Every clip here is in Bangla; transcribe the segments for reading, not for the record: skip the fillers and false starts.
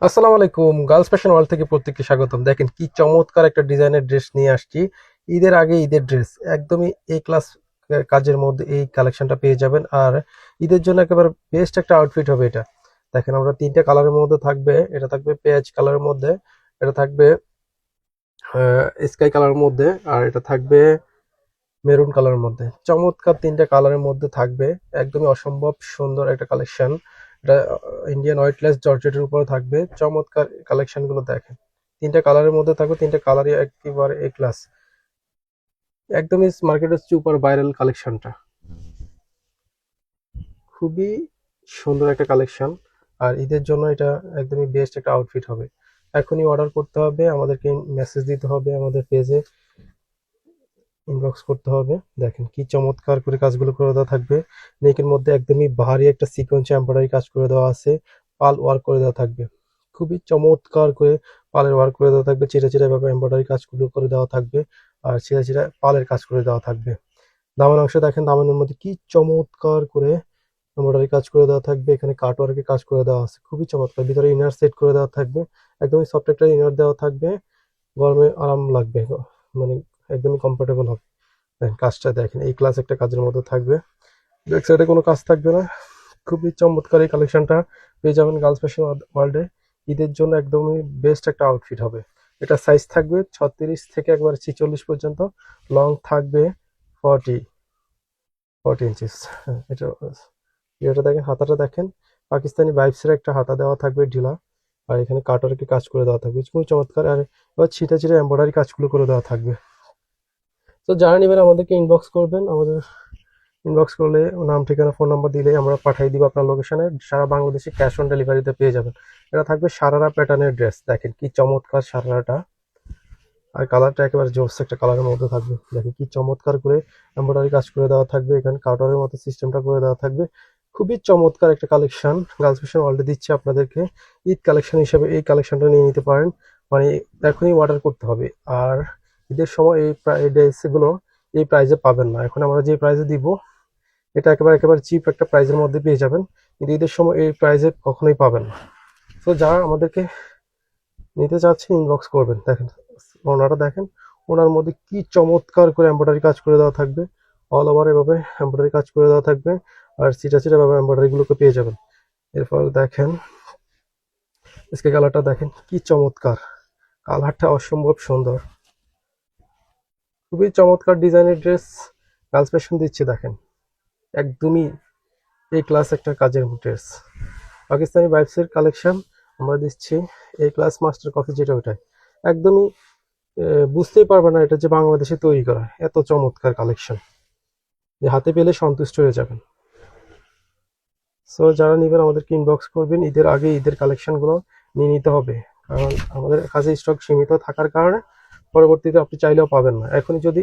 আসসালামু আলাইকুম। গার্লস ফ্যাশন ওয়ার্ল্ড থেকে প্রত্যেককে স্বাগতম। দেখেন কি চমৎকার একটা ডিজাইনের ড্রেস নিয়ে আসছি। ঈদের আগে ঈদের ড্রেস একদমই এ ক্লাস কাজের মধ্যে এই কালেকশনটা পেয়ে যাবেন। আর ঈদের জন্য একেবারে বেস্ট একটা আউটফিট হবে এটা। দেখেন আমরা তিনটা কালারের মধ্যে থাকবে। এটা থাকবে পেঁয়াজ কালারের মধ্যে, এটা থাকবে স্কাই কালারের মধ্যে, আর এটা থাকবে মেরুন কালারের মধ্যে। চমৎকার তিনটা কালারের মধ্যে থাকবে। একদমই অসম্ভব সুন্দর একটা কালেকশন। এটা ইন্ডিয়ান ওয়েটলেস জর্জেটের উপরে থাকবে। চমৎকার কালেকশন গুলো দেখেন। তিনটা কালারের মধ্যে থাকবে, তিনটা কালারই একেবারে এ ক্লাস। একদমই মার্কেটের সুপার ভাইরাল কালেকশনটা। খুবই সুন্দর একটা কালেকশন। আর ঈদের জন্য এটা একদমই বেস্ট একটা আউটফিট হবে। এখনই অর্ডার করতে হবে, আমাদেরকে মেসেজ দিতে হবে, আমাদের পেজে ইনবক্স করতে হবে। দেখেন কি চমৎকার করে কাজগুলো করে দেওয়া থাকবে। নেকের মধ্যে একদমই ভারী একটা সিকোয়েন্স এমব্রয়ডারি কাজ করে দেওয়া আছে। পাল ওয়ার্ক করে দেওয়া থাকবে। খুবই চমৎকার করে পালের ওয়ার্ক করে দেওয়া থাকবে। চিরা চিরা ভাবে এমব্রয়ডারি কাজগুলো করে দেওয়া থাকবে। আর চিরা চিরা পালের কাজ করে দেওয়া থাকবে। দামান অংশ দেখেন, দামানের মধ্যে কি চমৎকার করে এমব্রয়ডারি কাজ করে দেওয়া থাকবে। এখানে কাট ওয়ার্কের কাজ করে দেওয়া আছে, খুবই চমৎকার। ভিতরে ইনার সেট করে দেওয়া থাকবে। একদমই সফট একটা ইনার দেওয়া থাকবে। গরমে আরাম লাগবে, মানে একদমই কমফোর্টেবল হবে। দেখেন কাজটা দেখেন, এই ক্লাস একটা কাজের মধ্যে থাকবে। ব্যাক সাইডে কোনো কাজ থাকবে না। খুবই চমৎকার এই কালেকশনটা পেয়ে যাবেন গার্লস ফ্যাশন ওয়ার্ল্ডে। ঈদের জন্য একদমই বেস্ট একটা আউটফিট হবে। এটা সাইজ থাকবে 36 থেকে একবার 46 পর্যন্ত। লং থাকবে 40 40 ইঞ্চিস। এটা এটা দেখেন, হাতাটা দেখেন পাকিস্তানি ভাইবসের একটা হাতা দেওয়া থাকবে ঢিলা। আর এখানে কাটারকে কাজ করে দেওয়া থাকবে, খুবই চমৎকার। আর এবার ছিটা ছিটা এমব্রয়ডারি কাজগুলো করে দেওয়া থাকবে। তো যারা নেবেন আমাদেরকে ইনবক্স করবেন। আমাদের ইনবক্স করলে নাম, ঠিকানা, ফোন নাম্বার দিলে আমরা পাঠিয়ে দিব আপনার লোকেশনে। সারা বাংলাদেশে ক্যাশ অন ডেলিভারিতে পেয়ে যাবেন। এটা থাকবে সারারা প্যাটার্নের ড্রেস। দেখেন কি চমৎকার সারারাটা। আর কালারটা একেবারে জোস একটা কালারের মধ্যে থাকবে। দেখেন কি চমৎকার করে এমব্রয়ডারি কাজ করে দেওয়া থাকবে। এখানে কাউটারের মতো সিস্টেমটা করে দেওয়া থাকবে। খুবই চমৎকার একটা কালেকশন গার্লস ফ্যাশন ওয়ার্ল্ডে দিচ্ছে আপনাদেরকে। ঈদ কালেকশন হিসেবে এই কালেকশনটা নিয়ে নিতে পারেন। মানে এখনই অর্ডার করতে হবে। আর ঈদের সময় এই ড্রেসগুলো এই প্রাইসে পাবেন না। এখন আমরা যে প্রাইসে দিব, এটা একেবারে একেবারে চিপ একটা প্রাইসের মধ্যে পেয়ে যাবেন। কিন্তু ঈদের সময় এই প্রাইসে কখনোই পাবেন না। তো যারা আমাদেরকে নিতে চাচ্ছেন ইনবক্স করবেন। দেখেন ওনারা দেখেন, ওনার মধ্যে কি চমৎকার করে এমব্রয়ডারি কাজ করে দেওয়া থাকবে। অল ওভার এভাবে এমব্রয়ডারি কাজ করে দেওয়া থাকবে। আর চিটা চিটা ভাবে এমব্রয়ডারি গুলোকে পেয়ে যাবেন। এরপর দেখেন স্কাই কালারটা দেখেন কি চমৎকার। কালারটা অসম্ভব সুন্দর। খুবই চমৎকার ডিজাইনের ড্রেস গার্লস ফ্যাশন দিচ্ছে। দেখেন একদমই এই ক্লাস একটা কাজের ড্রেস। পাকিস্তানি ভাইবসের কালেকশন আমরা দিচ্ছি। এই ক্লাস মাস্টার কফি যেটা, ওটাই একদমই বুঝতেই পারবে না এটা যে বাংলাদেশে তৈরি করা। এত চমৎকার কালেকশন যে হাতে পেলে সন্তুষ্ট হয়ে যাবেন। সো যারা নেবেন আমাদেরকে ইনবক্স করবেন। ঈদের আগে ঈদের কালেকশনগুলো নিয়ে নিতে হবে, কারণ আমাদের কাছে স্টক সীমিত থাকার কারণে পরবর্তীতে আপনি চাইলেও পাবেন না। এখনই যদি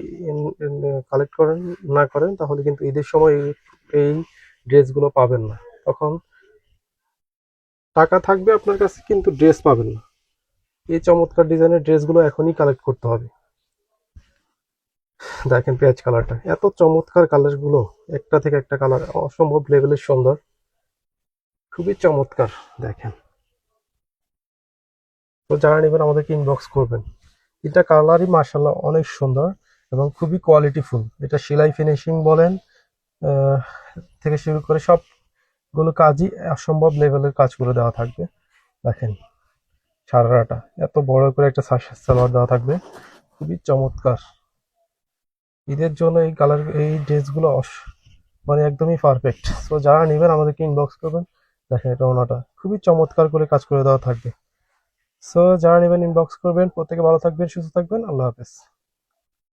কালেক্ট করেন না করেন, তাহলে কিন্তু ঈদের সময় এই ড্রেসগুলো পাবেন না। তখন টাকা থাকবে আপনার কাছে, কিন্তু ড্রেস পাবেন না। এই চমৎকার ডিজাইনের ড্রেসগুলো এখনই কালেক্ট করতে হবে। দেখেন পেঁয়াজ কালারটা, এত চমৎকার কালারগুলো, একটা থেকে একটা কালার অসম্ভব লেভেলের সুন্দর। খুবই চমৎকার দেখেন। তো যারা নেবেন আমাদেরকে ইনবক্স করবেন। এটা কালারই মাশাআল্লাহ অনেক সুন্দর এবং খুবই কোয়ালিটিফুল। এটা সেলাই ফিনিশিং বলেন আহ, থেকে শুরু করে সবগুলো কাজই অসম্ভব লেভেলের কাজ করে দেওয়া থাকবে। দেখেন সারারাটা এত বড় করে একটা সালোয়ার দেওয়া থাকবে, খুবই চমৎকার। ঈদের জন্য এই কালার এই ড্রেসগুলো মানে একদমই পারফেক্ট। সো যারা নেবেন আমাদেরকে ইনবক্স করবেন। দেখেন এটা ওনাটা খুবই চমৎকার করে কাজ করে দেওয়া থাকবে। সো যারা নেবেন ইনবক্স করবেন। প্রত্যেকে ভালো থাকবেন, সুস্থ থাকবেন। আল্লাহ হাফেজ।